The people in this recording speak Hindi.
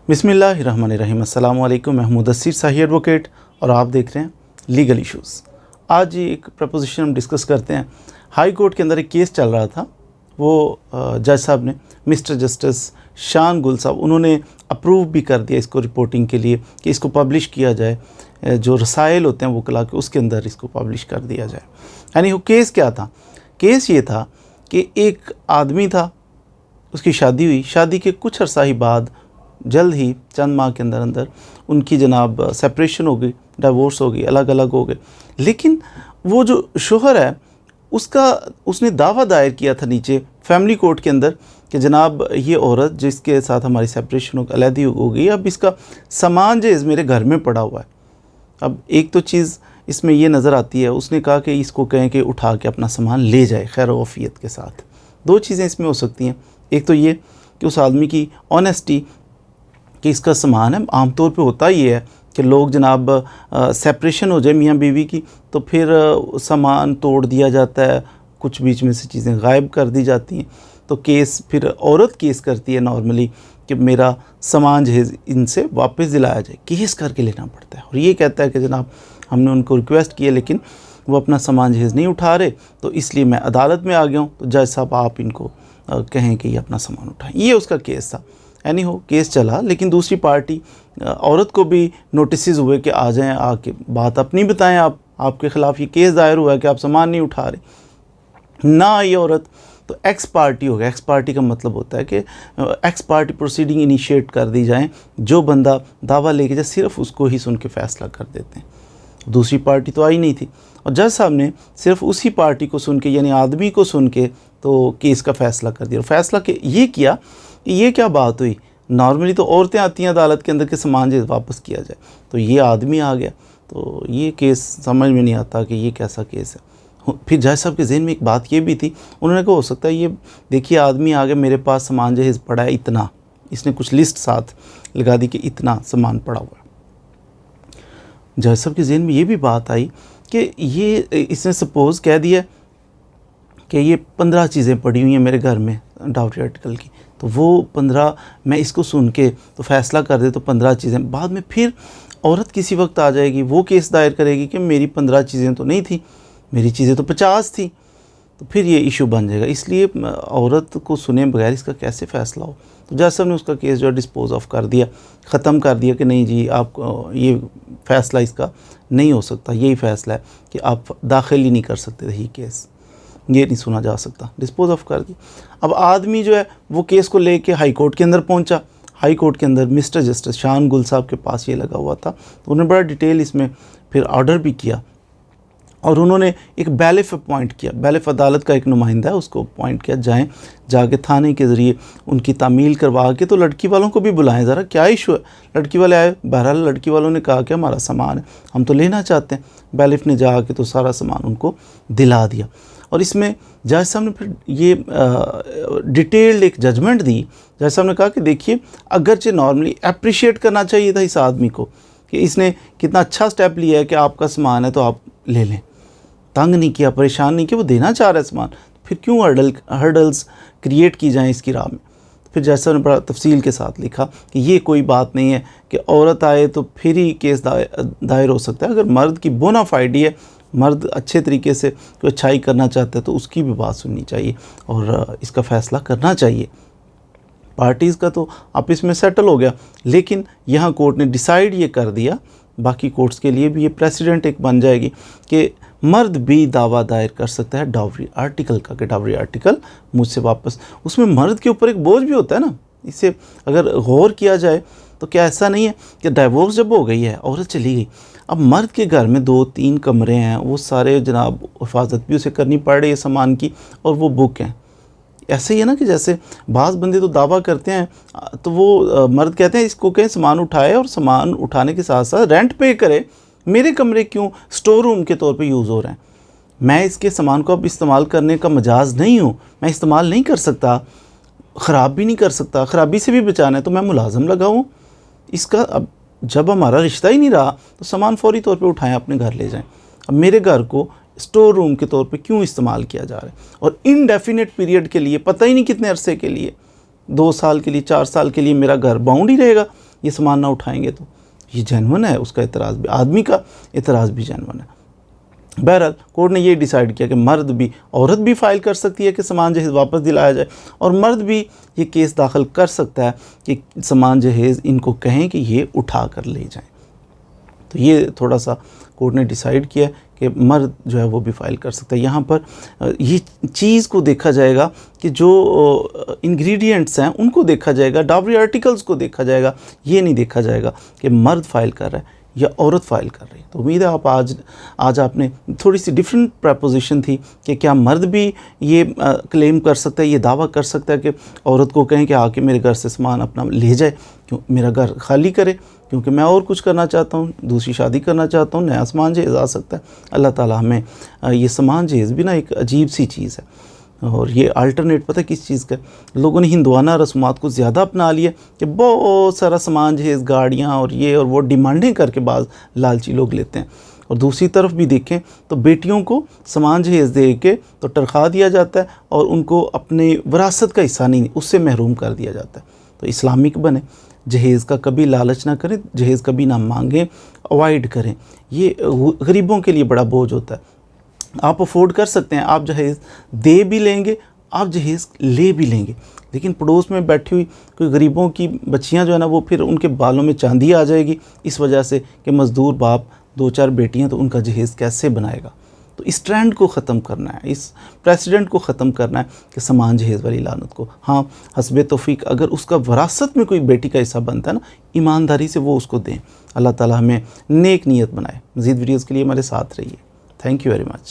बिस्मिल्लाहिर्रहमानिर्रहीम। अस्सलाम वालेकुम। मैं मुदस्सिर शाही एडवोकेट और आप देख रहे हैं लीगल इश्यूज़। आज एक प्रपोजिशन हम डिस्कस करते हैं। हाई कोर्ट के अंदर एक केस चल रहा था। वो जज साहब ने, मिस्टर जस्टिस शान गुल साहब, उन्होंने अप्रूव भी कर दिया इसको रिपोर्टिंग के लिए कि इसको पब्लिश किया जाए। जो रसायल होते हैं वकला के, उसके अंदर इसको पब्लिश कर दिया जाए। यानी वो केस क्या था? केस ये था कि एक आदमी था, उसकी शादी हुई। शादी के कुछ अरसा ही बाद, जल्द ही चंद माह के अंदर अंदर उनकी जनाब सेपरेशन हो गई, डाइवोर्स हो गई, अलग अलग हो गए। लेकिन वो जो शोहर है उसने दावा दायर किया था नीचे फैमिली कोर्ट के अंदर कि जनाब ये औरत जिसके साथ हमारी सेपरेशन हो, अलहदी हो गई, अब इसका सामान जो मेरे घर में पड़ा हुआ है। अब एक तो चीज़ इसमें ये नज़र आती है, उसने कहा कि इसको कहें कि उठा के अपना सामान ले जाए खैर वफ़ियत के साथ। दो चीज़ें इसमें हो सकती हैं। एक तो ये कि उस आदमी की ऑनेस्टी कि इसका सामान है। आमतौर पे होता ही है कि लोग जनाब सेपरेशन हो जाए मियाँ बीवी की तो फिर सामान तोड़ दिया जाता है, कुछ बीच में से चीज़ें गायब कर दी जाती हैं। तो केस फिर औरत केस करती है नॉर्मली कि मेरा सामान जहेज़ इनसे वापस दिलाया जाए, केस करके लेना पड़ता है। और ये कहता है कि जनाब हमने उनको रिक्वेस्ट की है लेकिन वो अपना सामान जहेज़ नहीं उठा रहे, तो इसलिए मैं अदालत में आ गया हूँ। तो जज साहब आप इनको कहें कि ये अपना सामान उठाएं। ये उसका केस था। एनी हो, केस चला। लेकिन दूसरी पार्टी औरत को भी नोटिस हुए कि आ जाएं, आके बात अपनी बताएं। आपके ख़िलाफ़ ये केस दायर हुआ है कि आप सामान नहीं उठा रहे। ना आई औरत तो एक्स पार्टी हो गया। एक्स पार्टी का मतलब होता है कि एक्स पार्टी प्रोसीडिंग इनिशिएट कर दी जाए। जो बंदा दावा लेके जाए सिर्फ उसको ही सुन के फ़ैसला कर देते हैं। दूसरी पार्टी तो आई नहीं थी और जज साहब ने सिर्फ उसी पार्टी को सुन के, यानी आदमी को सुन के, तो केस का फ़ैसला कर दिया। और फैसला के ये किया कि ये क्या बात हुई, नॉर्मली तो औरतें आती हैं अदालत के अंदर के सामान जो वापस किया जाए, तो ये आदमी आ गया। तो ये केस समझ में नहीं आता कि ये कैसा केस है। फिर जज साहब के जहन में एक बात ये भी थी, उन्होंने कहा हो सकता है ये देखिए आदमी आ गया, मेरे पास सामान जहेज़ पड़ा है इतना, इसने कुछ लिस्ट साथ लगा दी कि इतना सामान पड़ा हुआ है। जज साहब के जहन में ये भी बात आई कि ये इसने सपोज़ कह दिया कि ये 15 चीज़ें पड़ी हुई हैं मेरे घर में डाउरी आर्टिकल की, तो वो 15 मैं इसको सुन के तो फ़ैसला कर दे, तो 15 चीज़ें बाद में फिर औरत किसी वक्त आ जाएगी, वो केस दायर करेगी कि मेरी 15 चीज़ें तो नहीं थी, मेरी चीज़ें तो 50 थी, तो फिर ये इशू बन जाएगा। इसलिए औरत को सुने बगैर इसका कैसे फ़ैसला हो। तो जज साहब ने उसका केस जो है डिस्पोज ऑफ कर दिया, ख़त्म कर दिया कि नहीं जी आप ये फ़ैसला इसका नहीं हो सकता, यही फ़ैसला है कि आप दाखिल ही नहीं कर सकते थे, ये केस ये नहीं सुना जा सकता, डिस्पोज ऑफ कर दी। अब आदमी जो है वो केस को लेके हाई कोर्ट के अंदर पहुंचा। हाई कोर्ट के अंदर मिस्टर जस्टिस शान गुल साहब के पास ये लगा हुआ था, तो उन्होंने बड़ा डिटेल इसमें फिर ऑर्डर भी किया और उन्होंने एक बैलिफ अपॉइंट किया। बैलिफ अदालत का एक नुमाइंदा है, उसको अपॉइंट किया, जाएँ जाके थाने के ज़रिए उनकी तामील करवा के तो लड़की वालों को भी बुलाएं, ज़रा क्या इशू है। लड़की वाले आए, बहरहाल लड़की वालों ने कहा कि हमारा सामान है, हम तो लेना चाहते हैं। बैलिफ ने जाके तो सारा सामान उनको दिला दिया। और इसमें जज साहब ने फिर ये डिटेल्ड एक जजमेंट दी। जज साहब ने कहा कि देखिए अगरचे नॉर्मली अप्रिशिएट करना चाहिए था इस आदमी को कि इसने कितना अच्छा स्टेप लिया है कि आपका सामान है तो आप ले लें, तंग नहीं किया, परेशान नहीं किया, वो देना चाह रहा है सामान, फिर क्यों हर्डल्स क्रिएट की जाएँ इसकी राह में। फिर जज साहब ने बड़ा तफसील के साथ लिखा कि ये कोई बात नहीं है कि औरत आए तो फिर ही केस दायर हो सकता है। अगर मर्द की बोनाफाइडी है, मर्द अच्छे तरीके से कोई अच्छाई करना चाहता है तो उसकी भी बात सुननी चाहिए और इसका फ़ैसला करना चाहिए। पार्टीज़ का तो आपस में सेटल हो गया, लेकिन यहाँ कोर्ट ने डिसाइड ये कर दिया, बाकी कोर्ट्स के लिए भी ये प्रेसिडेंट एक बन जाएगी कि मर्द भी दावा दायर कर सकता है डाउरी आर्टिकल का, कि डाउरी आर्टिकल मुझसे वापस। उसमें मर्द के ऊपर एक बोझ भी होता है ना, इसे अगर गौर किया जाए तो क्या ऐसा नहीं है कि डाइवोर्स जब हो गई है, औरत चली गई, अब मर्द के घर में 2-3 कमरे हैं, वो सारे जनाब हिफाजत भी उसे करनी पड़ रही है सामान की, और वो बुक हैं। ऐसे ही है ना कि जैसे बाज़ बंदे तो दावा करते हैं तो वो मर्द कहते हैं इसको कहें सामान उठाए और सामान उठाने के साथ साथ रेंट पे करे, मेरे कमरे क्यों स्टोर रूम के तौर पे यूज़ हो रहे हैं, मैं इसके सामान को अब इस्तेमाल करने का मजाज नहीं हूँ, मैं इस्तेमाल नहीं कर सकता, ख़राब भी नहीं कर सकता, ख़राबी से भी बचाना है तो मैं मुलाज़म लगाऊँ इसका। अब जब हमारा रिश्ता ही नहीं रहा तो सामान फौरी तौर पे उठाएं अपने घर ले जाएं। अब मेरे घर को स्टोर रूम के तौर पे क्यों इस्तेमाल किया जा रहा है, और इनडेफिनेट पीरियड के लिए, पता ही नहीं कितने अरसे के लिए, 2 साल के लिए, 4 साल के लिए मेरा घर बाउंड ही रहेगा, ये सामान ना उठाएंगे तो ये जेन्युइन है, उसका एतराज़ भी, आदमी का एतराज़ भी जेन्युइन है। बहरहाल कोर्ट ने ये डिसाइड किया कि मर्द भी, औरत भी फ़ाइल कर सकती है कि सामान जहेज़ वापस दिलाया जाए, और मर्द भी ये केस दाखिल कर सकता है कि सामान जहेज़ इनको कहें कि ये उठा कर ले जाएं। तो ये थोड़ा सा कोर्ट ने डिसाइड किया कि मर्द जो है वो भी फ़ाइल कर सकता है। यहाँ पर ये चीज़ को देखा जाएगा कि जो इंग्रेडिएंट्स हैं उनको देखा जाएगा, डावरी आर्टिकल्स को देखा जाएगा, ये नहीं देखा जाएगा कि मर्द फ़ाइल कर रहा है या औरत फ़ाइल कर रही है। तो उम्मीद है आप आज आपने थोड़ी सी डिफरेंट प्रपोजिशन थी कि क्या मर्द भी ये क्लेम कर सकता है, ये दावा कर सकता है कि औरत को कहें कि आके मेरे घर से सामान अपना ले जाए, क्यों मेरा घर खाली करे, क्योंकि मैं और कुछ करना चाहता हूँ, दूसरी शादी करना चाहता हूँ, नया सामान जहेज़ आ सकता है। अल्लाह ताला हमें ये सामान जहेज़ भी ना एक अजीब सी चीज़ है, और ये अल्टरनेट पता किस चीज़ का, लोगों ने हिंदुआना रस्मात को ज़्यादा अपना लिया कि बहुत सारा सामान जहेज़, गाड़ियाँ और ये और वो डिमांडें करके बाद लालची लोग लेते हैं। और दूसरी तरफ भी देखें तो बेटियों को सामान जहेज़ दे के तो तनख्वाह दिया जाता है और उनको अपने विरासत का हिस्सा नहीं, उससे महरूम कर दिया जाता है। तो इस्लामिक बने, जहेज़ का कभी लालच ना करें, जहेज़ कभी ना मांगें, अवॉइड करें। ये गरीबों के लिए बड़ा बोझ होता है। आप अफोर्ड कर सकते हैं, आप जहेज़ दे भी लेंगे, आप जहेज़ ले भी लेंगे, लेकिन पड़ोस में बैठी हुई कोई गरीबों की बच्चियां जो है ना, वो फिर उनके बालों में चांदी आ जाएगी इस वजह से कि मज़दूर बाप 2-4 बेटियां, तो उनका जहेज़ कैसे बनाएगा। तो इस ट्रेंड को ख़त्म करना है, इस प्रेसिडेंट को ख़त्म करना है कि सामान जहेज़ वाली लानत को। हाँ, हस्बे तौफीक अगर उसका विरासत में कोई बेटी का हिस्सा बनता है ना, ईमानदारी से वो उसको दें। अल्लाह ताला हमें नेक नीयत बनाए। मज़ीद वीडियोज़ के लिए हमारे साथ रहिए। Thank you very much.